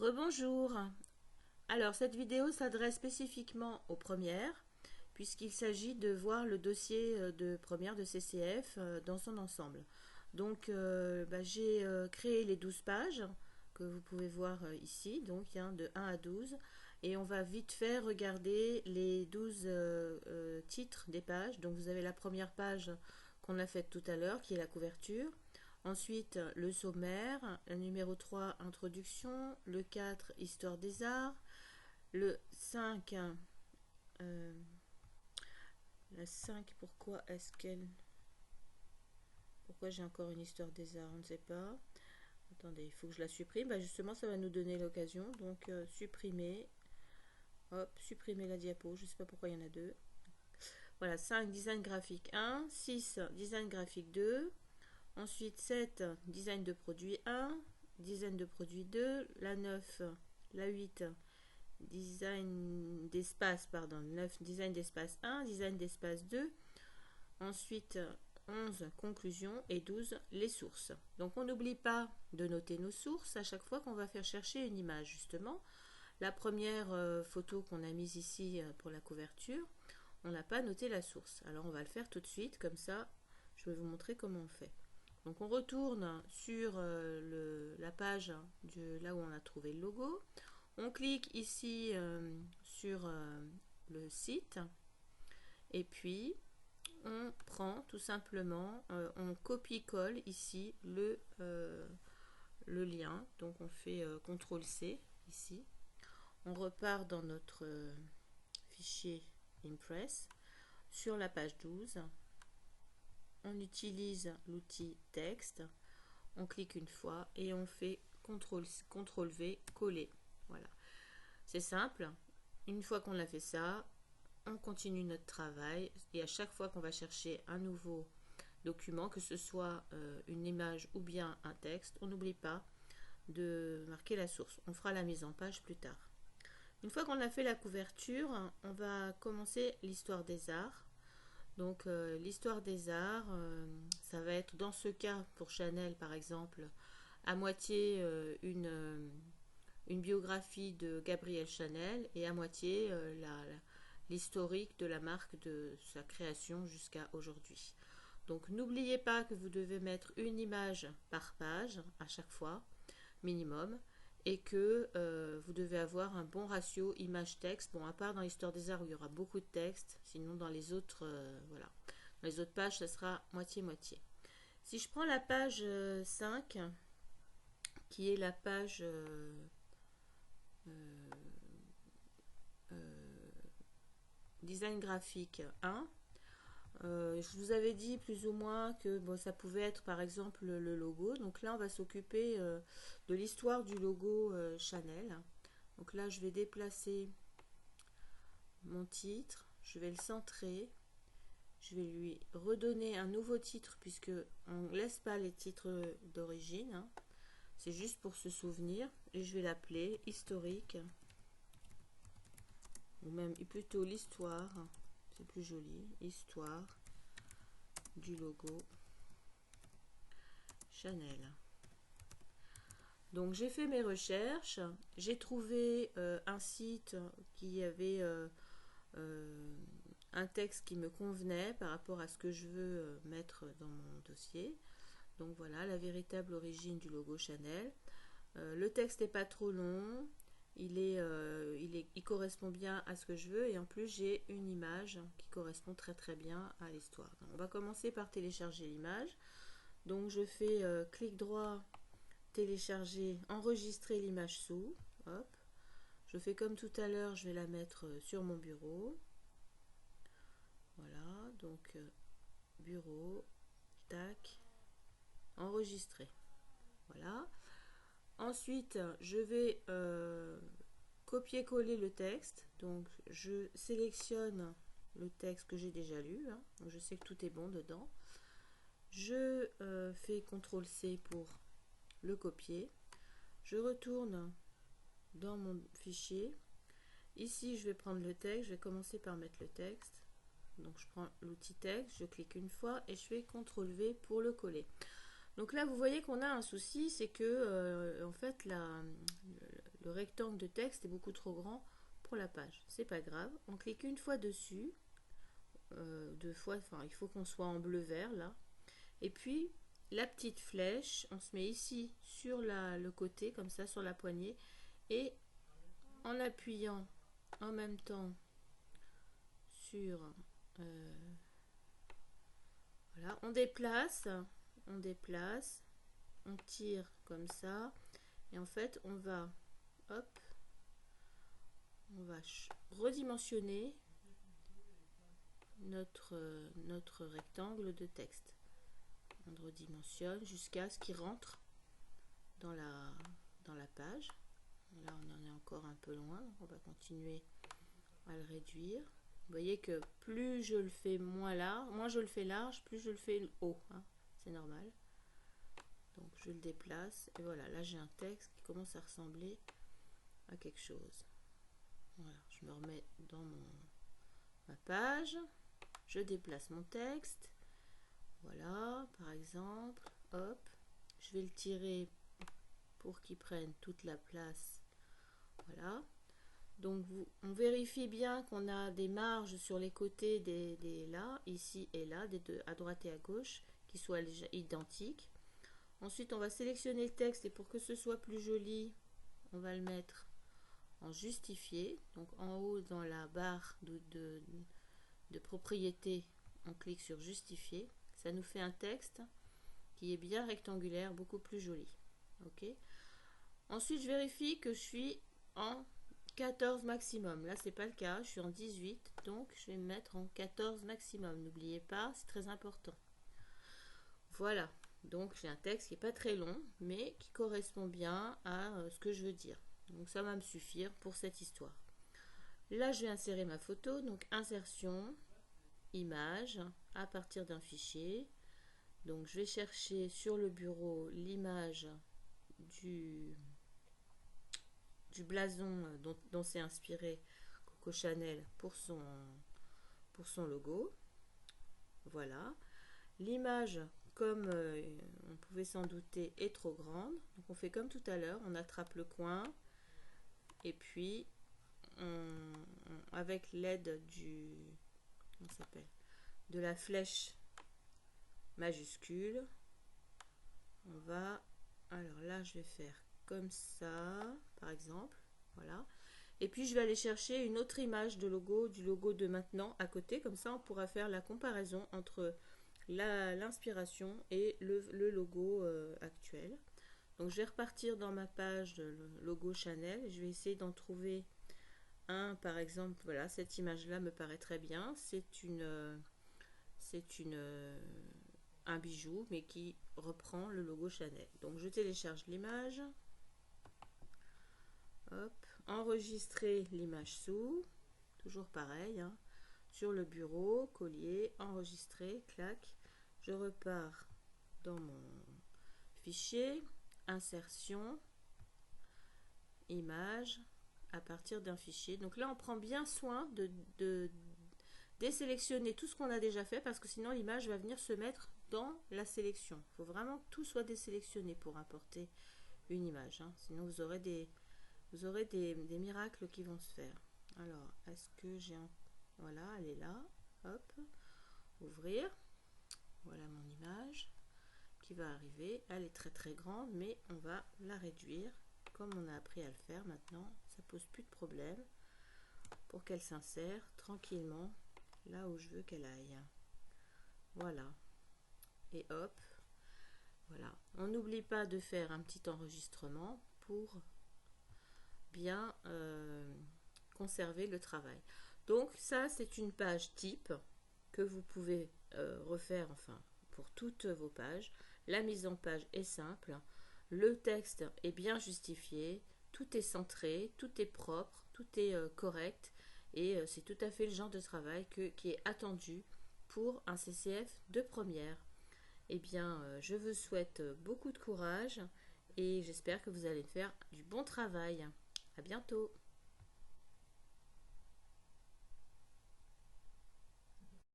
Rebonjour. Alors cette vidéo s'adresse spécifiquement aux premières puisqu'il s'agit de voir le dossier de première de CCF dans son ensemble. Donc j'ai créé les 12 pages que vous pouvez voir ici, donc il y a de 1 à 12 et on va vite fait regarder les 12 titres des pages. Donc vous avez la première page qu'on a faite tout à l'heure qui est la couverture. Ensuite, le sommaire, le numéro 3, introduction, le 4, histoire des arts, le 5, la 5, pourquoi j'ai encore une histoire des arts, on ne sait pas. Attendez, il faut que je la supprime. Justement, ça va nous donner l'occasion. Donc, supprimer. Hop, supprimer la diapo. Je ne sais pas pourquoi il y en a deux. Voilà, 5, design graphique 1, 6, design graphique 2. Ensuite, 7, design de produit 1, design de produit 2, la 9, la 8, design d'espace, pardon, 9, design d'espace 1, design d'espace 2, ensuite 11, conclusion et 12, les sources. Donc on n'oublie pas de noter nos sources à chaque fois qu'on va faire chercher une image, justement. La première photo qu'on a mise ici pour la couverture, on n'a pas noté la source. Alors on va le faire tout de suite, comme ça je vais vous montrer comment on fait. Donc on retourne sur la page de là où on a trouvé le logo. On clique ici sur le site et puis on prend tout simplement, on copie-colle ici le lien. Donc on fait CTRL-C ici. On repart dans notre fichier Impress sur la page 12. On utilise l'outil texte, on clique une fois et on fait CTRL-V, coller. Voilà, c'est simple. Une fois qu'on a fait ça, on continue notre travail et à chaque fois qu'on va chercher un nouveau document, que ce soit une image ou bien un texte, on n'oublie pas de marquer la source. On fera la mise en page plus tard. Une fois qu'on a fait la couverture, on va commencer l'histoire des arts. Donc l'histoire des arts, ça va être dans ce cas pour Chanel par exemple, à moitié une biographie de Gabrielle Chanel et à moitié l'historique de la marque de sa création jusqu'à aujourd'hui. Donc n'oubliez pas que vous devez mettre une image par page à chaque fois, minimum, et que vous devez avoir un bon ratio image-texte. Bon, à part dans l'histoire des arts où il y aura beaucoup de texte, sinon dans les autres, voilà. Dans les autres pages, ça sera moitié-moitié. Si je prends la page 5, qui est la page design graphique 1, je vous avais dit plus ou moins que bon, ça pouvait être par exemple le logo. Donc là, on va s'occuper de l'histoire du logo Chanel. Donc là, je vais déplacer mon titre, je vais le centrer, je vais lui redonner un nouveau titre puisque on ne laisse pas les titres d'origine, hein. C'est juste pour se souvenir, et je vais l'appeler historique, ou même plutôt l'histoire, c'est plus joli, histoire du logo Chanel. Donc j'ai fait mes recherches, j'ai trouvé un site qui avait un texte qui me convenait par rapport à ce que je veux mettre dans mon dossier. Donc voilà, la véritable origine du logo Chanel. Le texte n'est pas trop long, il correspond bien à ce que je veux et en plus j'ai une image qui correspond très très bien à l'histoire. On va commencer par télécharger l'image. Donc je fais clic droit, télécharger, enregistrer l'image sous. Hop. Je fais comme tout à l'heure, je vais la mettre sur mon bureau. Voilà, donc bureau, tac, enregistrer. Voilà. Ensuite, je vais copier-coller le texte. Donc, je sélectionne le texte que j'ai déjà lu, hein. Donc, je sais que tout est bon dedans. Je fais CTRL-C pour le copier. Je retourne dans mon fichier. Ici, je vais prendre le texte. Je vais commencer par mettre le texte. Donc, je prends l'outil texte, je clique une fois et je fais CTRL-V pour le coller. Donc là, vous voyez qu'on a un souci, c'est que en fait, le rectangle de texte est beaucoup trop grand pour la page. C'est pas grave, on clique une fois dessus, deux fois, enfin il faut qu'on soit en bleu vert là, et puis la petite flèche, on se met ici sur le côté, comme ça, sur la poignée, et en appuyant en même temps sur... voilà, on déplace, on tire comme ça, et en fait, on va, hop, on va redimensionner notre rectangle de texte. On redimensionne jusqu'à ce qu'il rentre dans la page. Là on en est encore un peu loin, donc on va continuer à le réduire. Vous voyez que plus je le fais moins je le fais large, plus je le fais haut, hein. C'est normal. Donc je le déplace et voilà, là j'ai un texte qui commence à ressembler à quelque chose. Voilà, je me remets dans ma page, je déplace mon texte. Voilà, par exemple, hop, je vais le tirer pour qu'il prenne toute la place. Voilà. Donc on vérifie bien qu'on a des marges sur les côtés des là, ici et là, des deux, à droite et à gauche, qui soient identiques. Ensuite, on va sélectionner le texte et pour que ce soit plus joli, on va le mettre en justifié. Donc en haut dans la barre de propriété, on clique sur justifier. Ça nous fait un texte qui est bien rectangulaire, beaucoup plus joli. Ok. Ensuite, je vérifie que je suis en 14 maximum. Là, c'est pas le cas. Je suis en 18, donc je vais me mettre en 14 maximum. N'oubliez pas, c'est très important. Voilà. Donc, j'ai un texte qui est pas très long, mais qui correspond bien à ce que je veux dire. Donc, ça va me suffire pour cette histoire. Là, je vais insérer ma photo. Donc, insertion, image, à partir d'un fichier. Donc je vais chercher sur le bureau l'image du blason dont s'est inspiré Coco Chanel pour son logo. Voilà. L'image, comme on pouvait s'en douter, est trop grande. Donc on fait comme tout à l'heure, on attrape le coin et puis avec l'aide de la flèche majuscule, on va, alors là je vais faire comme ça par exemple, voilà, et puis je vais aller chercher une autre image du logo de maintenant à côté, comme ça on pourra faire la comparaison entre l'inspiration et le logo actuel. Donc je vais repartir dans ma page de logo Chanel et je vais essayer d'en trouver un, par exemple, voilà, cette image là me paraît très bien, c'est un bijou mais qui reprend le logo Chanel. Donc je télécharge l'image, hop, enregistrer l'image sous, toujours pareil, hein, sur le bureau, collier, enregistrer, clac, je repars dans mon fichier, insertion, image, à partir d'un fichier. Donc là on prend bien soin de désélectionner tout ce qu'on a déjà fait parce que sinon l'image va venir se mettre dans la sélection. Il faut vraiment que tout soit désélectionné pour importer une image, hein. Sinon vous aurez des miracles qui vont se faire. Alors, est-ce que j'ai un... Voilà, elle est là. Hop, ouvrir. Voilà mon image qui va arriver. Elle est très très grande, mais on va la réduire comme on a appris à le faire maintenant. Ça pose plus de problème pour qu'elle s'insère tranquillement là où je veux qu'elle aille. Voilà. Et hop, voilà. On n'oublie pas de faire un petit enregistrement pour bien conserver le travail. Donc ça, c'est une page type que vous pouvez refaire, enfin, pour toutes vos pages. La mise en page est simple. Le texte est bien justifié. Tout est centré, tout est propre, tout est correct. Et c'est tout à fait le genre de travail qui est attendu pour un CCF de première. Eh bien, je vous souhaite beaucoup de courage et j'espère que vous allez faire du bon travail. À bientôt!